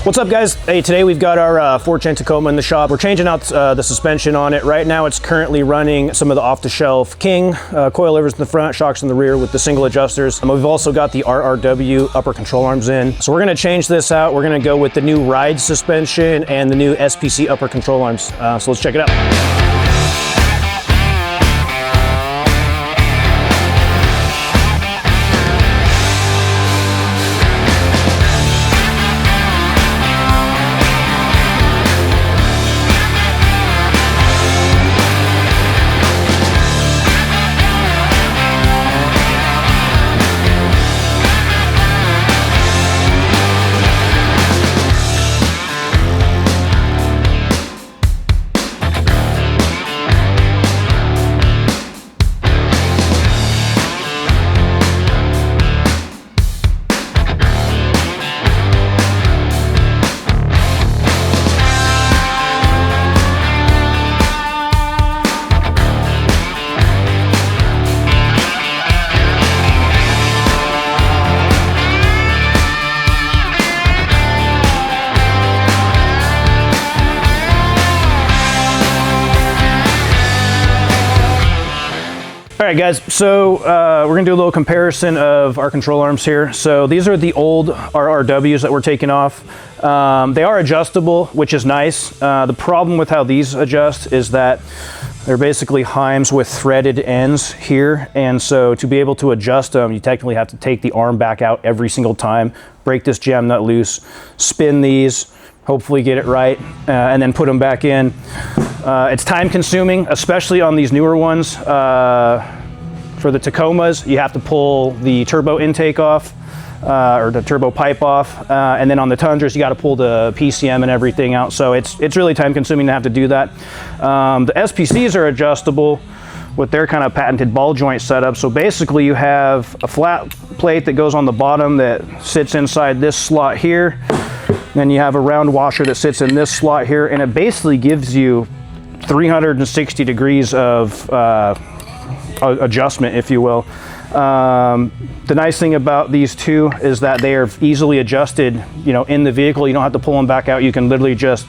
What's up, guys? Hey, today we've got our 410 Tacoma in the shop. We're changing out the suspension on it. Right now it's currently running some of the off-the-shelf King coilovers in the front, shocks in the rear with the single adjusters. We've also got the RRW upper control arms in. So we're gonna change this out. We're gonna go with the new ride suspension and the new SPC upper control arms. So let's check it out. All right, guys, so we're gonna do a little comparison of our control arms here. So these are the old RRWs that we're taking off. They are adjustable, which is nice. The problem with how these adjust is that they're basically Heims with threaded ends here. And so to be able to adjust them, you technically have to take the arm back out every single time, break this jam nut loose, spin these, hopefully get it right, and then put them back in. It's time consuming, especially on these newer ones. For the Tacomas, you have to pull the turbo intake off, or the turbo pipe off, and then on the Tundras, you got to pull the PCM and everything out. So it's really time consuming to have to do that. The SPCs are adjustable with their kind of patented ball joint setup. So basically you have a flat plate that goes on the bottom that sits inside this slot here. Then you have a round washer that sits in this slot here, and it basically gives you 360 degrees of adjustment, if you will. The nice thing about these two is that they are easily adjusted, in the vehicle. You don't have to pull them back out. You can literally just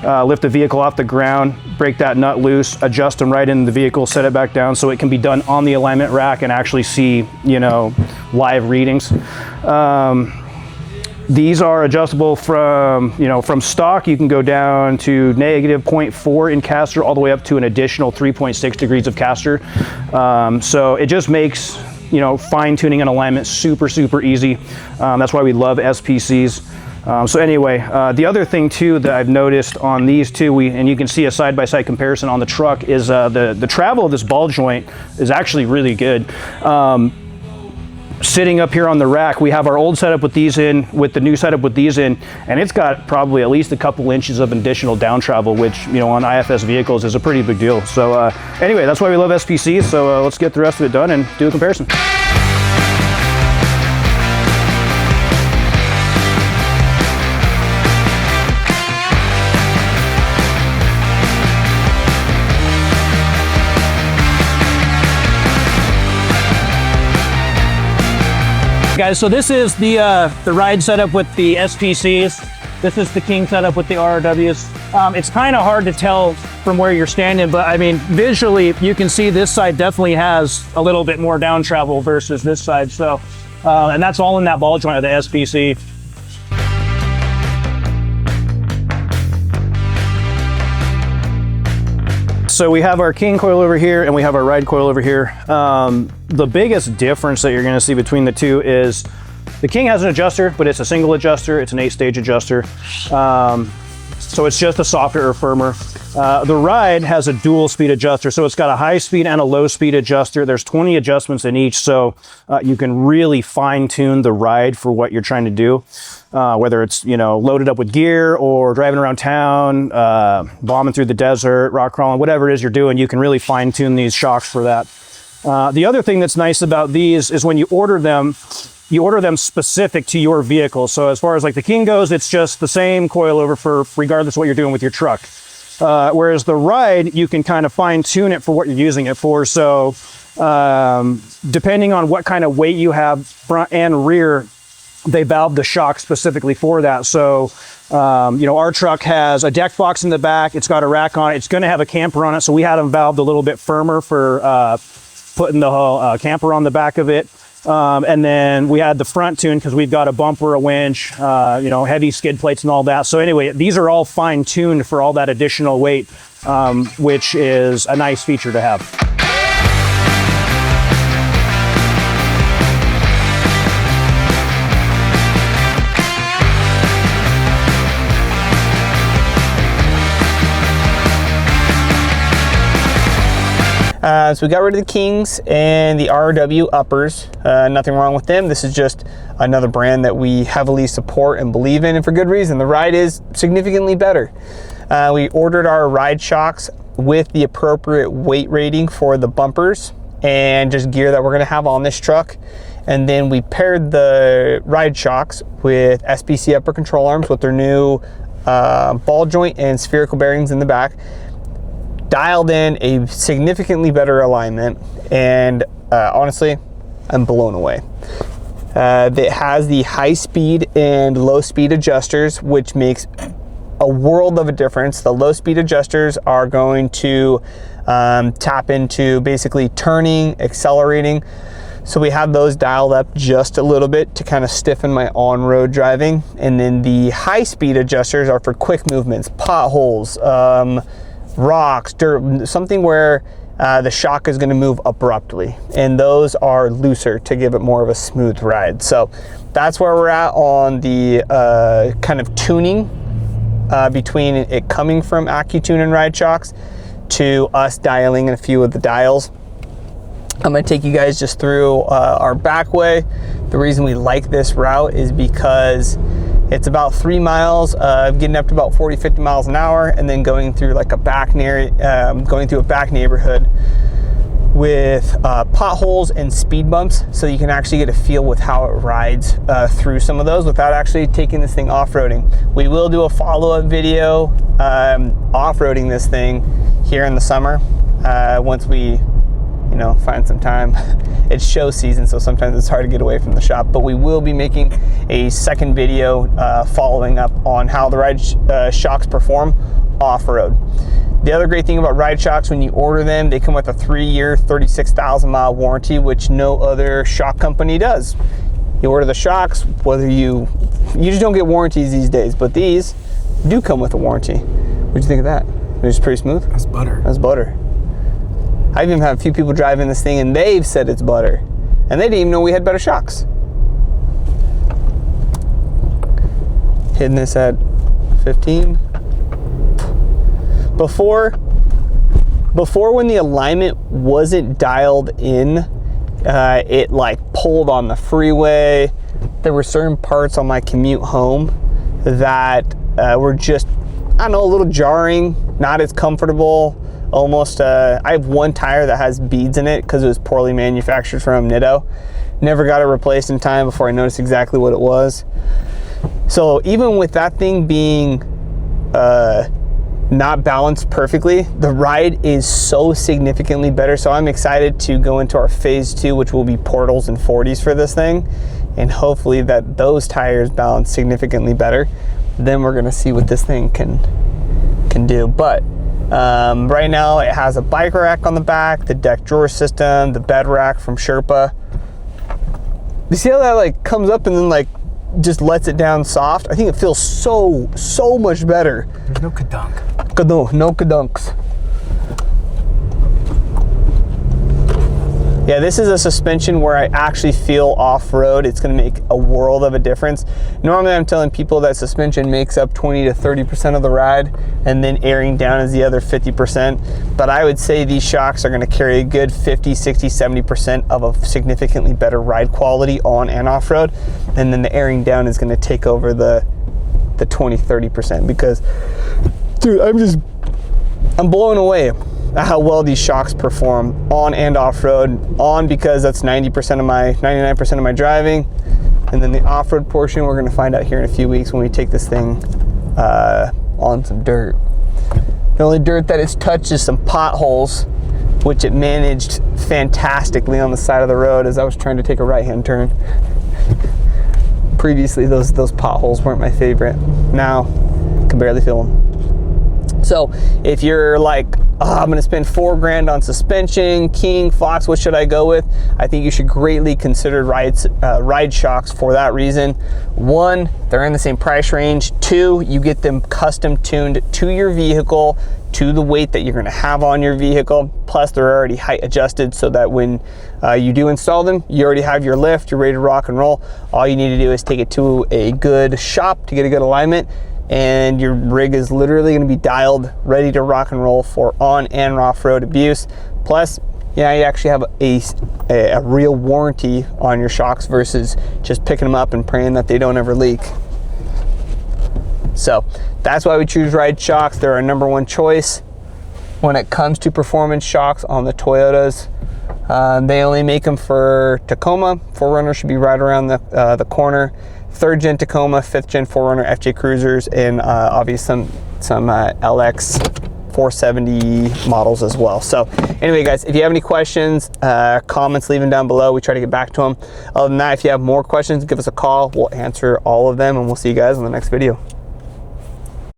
lift the vehicle off the ground, break that nut loose, adjust them right in the vehicle, set it back down, so it can be done on the alignment rack and actually see, live readings. These are adjustable from stock. You can go down to negative 0.4 in caster all the way up to an additional 3.6 degrees of caster. So it just makes, fine tuning and alignment super, super easy. That's why we love SPCs. So anyway, the other thing too that I've noticed on these two, and you can see a side-by-side comparison on the truck, is the travel of this ball joint is actually really good. Sitting up here on the rack, we have our old setup with these in, with the new setup with these in, and it's got probably at least a couple inches of additional down travel, which, on IFS vehicles is a pretty big deal. So anyway, that's why we love SPCs. So let's get the rest of it done and do a comparison. Guys, so this is the ride setup with the SPCs. This is the King setup with the RRWs. It's kind of hard to tell from where you're standing, but I mean, visually, you can see this side definitely has a little bit more down travel versus this side. So, and that's all in that ball joint of the SPC. So we have our King coil over here and we have our ride coil over here. The biggest difference that you're gonna see between the two is the King has an adjuster, but it's a single adjuster. It's an 8-stage adjuster. So it's just a softer or firmer. The ride has a dual speed adjuster. So it's got a high speed and a low speed adjuster. There's 20 adjustments in each. So you can really fine tune the ride for what you're trying to do. Whether it's, loaded up with gear or driving around town, bombing through the desert, rock crawling, whatever it is you're doing, you can really fine tune these shocks for that. The other thing that's nice about these is when you order them specific to your vehicle. So as far as like the King goes, it's just the same coilover for regardless of what you're doing with your truck. Whereas the ride, you can kind of fine tune it for what you're using it for. So depending on what kind of weight you have front and rear, they valved the shock specifically for that. So, you know, our truck has a deck box in the back. It's got a rack on it. It's going to have a camper on it. So we had them valved a little bit firmer for putting the whole camper on the back of it. And then we had the front tune because we've got a bumper, a winch, you know, heavy skid plates and all that. So anyway, these are all fine tuned for all that additional weight, which is a nice feature to have. So we got rid of the Kings and the RW uppers. Nothing wrong with them. This is just another brand that we heavily support and believe in, and for good reason. The ride is significantly better. We ordered our ride shocks with the appropriate weight rating for the bumpers and just gear that we're gonna have on this truck. And then we paired the ride shocks with SPC upper control arms with their new ball joint and spherical bearings in the back. Dialed in a significantly better alignment, and honestly, I'm blown away. It has the high speed and low speed adjusters, which makes a world of a difference. The low speed adjusters are going to tap into basically turning, accelerating. So we have those dialed up just a little bit to kind of stiffen my on-road driving. And then the high speed adjusters are for quick movements, potholes, rocks, dirt, something where the shock is going to move abruptly, and those are looser to give it more of a smooth ride. So that's where we're at on the kind of tuning between it coming from AccuTune and ride shocks to us dialing in a few of the dials. I'm going to take you guys just through our back way. The reason we like this route is because it's about 3 miles, getting up to about 40, 50 miles an hour, and then going through like a back neighborhood with potholes and speed bumps, so you can actually get a feel with how it rides through some of those without actually taking this thing off-roading. We will do a follow-up video off-roading this thing here in the summer once we, you know, find some time. It's show season, so sometimes it's hard to get away from the shop, but we will be making a second video following up on how the ride shocks perform off-road. The other great thing about ride shocks, when you order them, they come with a 3-year, 36,000 mile warranty, which no other shock company does. You order the shocks, whether you just don't get warranties these days, but these do come with a warranty. What'd you think of that? It was pretty smooth? That's butter. That's butter. I've even had a few people driving this thing and they've said it's butter, and they didn't even know we had better shocks. Hitting this at 15. Before when the alignment wasn't dialed in, it like pulled on the freeway. There were certain parts on my commute home that were just, I don't know, a little jarring, not as comfortable. Almost, I have one tire that has beads in it because it was poorly manufactured from Nitto. Never got it replaced in time before I noticed exactly what it was. So even with that thing being not balanced perfectly, the ride is so significantly better. So I'm excited to go into our phase 2, which will be portals and 40s for this thing, and hopefully that those tires balance significantly better. Then we're gonna see what this thing can do. But right now it has a bike rack on the back, the deck drawer system, the bed rack from Sherpa. You see how that like comes up and then like just lets it down soft? I think it feels so much better. There's no kadunk. No kadunks. Yeah, this is a suspension where I actually feel off-road. It's gonna make a world of a difference. Normally I'm telling people that suspension makes up 20 to 30% of the ride, and then airing down is the other 50%. But I would say these shocks are gonna carry a good 50, 60, 70% of a significantly better ride quality on and off-road. And then the airing down is gonna take over the 20, 30%, because, dude, I'm blown away at how well these shocks perform on and off-road. On because that's 99% of my driving, and then the off-road portion we're going to find out here in a few weeks when we take this thing on some dirt. The only dirt that it's touched is some potholes, which it managed fantastically on the side of the road as I was trying to take a right-hand turn. previously those potholes weren't my favorite. Now, I can barely feel them. So if you're like, oh, I'm gonna spend $4 grand on suspension, King, Fox, what should I go with? I think you should greatly consider ride shocks for that reason. One, they're in the same price range. Two, you get them custom tuned to your vehicle, to the weight that you're gonna have on your vehicle. Plus they're already height adjusted so that when you do install them, you already have your lift, you're ready to rock and roll. All you need to do is take it to a good shop to get a good alignment, and your rig is literally going to be dialed, ready to rock and roll for on and off-road abuse. Plus, yeah, you actually have a real warranty on your shocks versus just picking them up and praying that they don't ever leak. So that's why we choose ride shocks. They're our #1 choice when it comes to performance shocks on the Toyotas. They only make them for Tacoma. 4Runner should be right around the corner. 3rd gen Tacoma, 5th gen 4Runner FJ Cruisers, and obviously some LX 470 models as well. So anyway, guys, if you have any questions, comments, leave them down below. We try to get back to them. Other than that, if you have more questions, give us a call. We'll answer all of them, and we'll see you guys in the next video.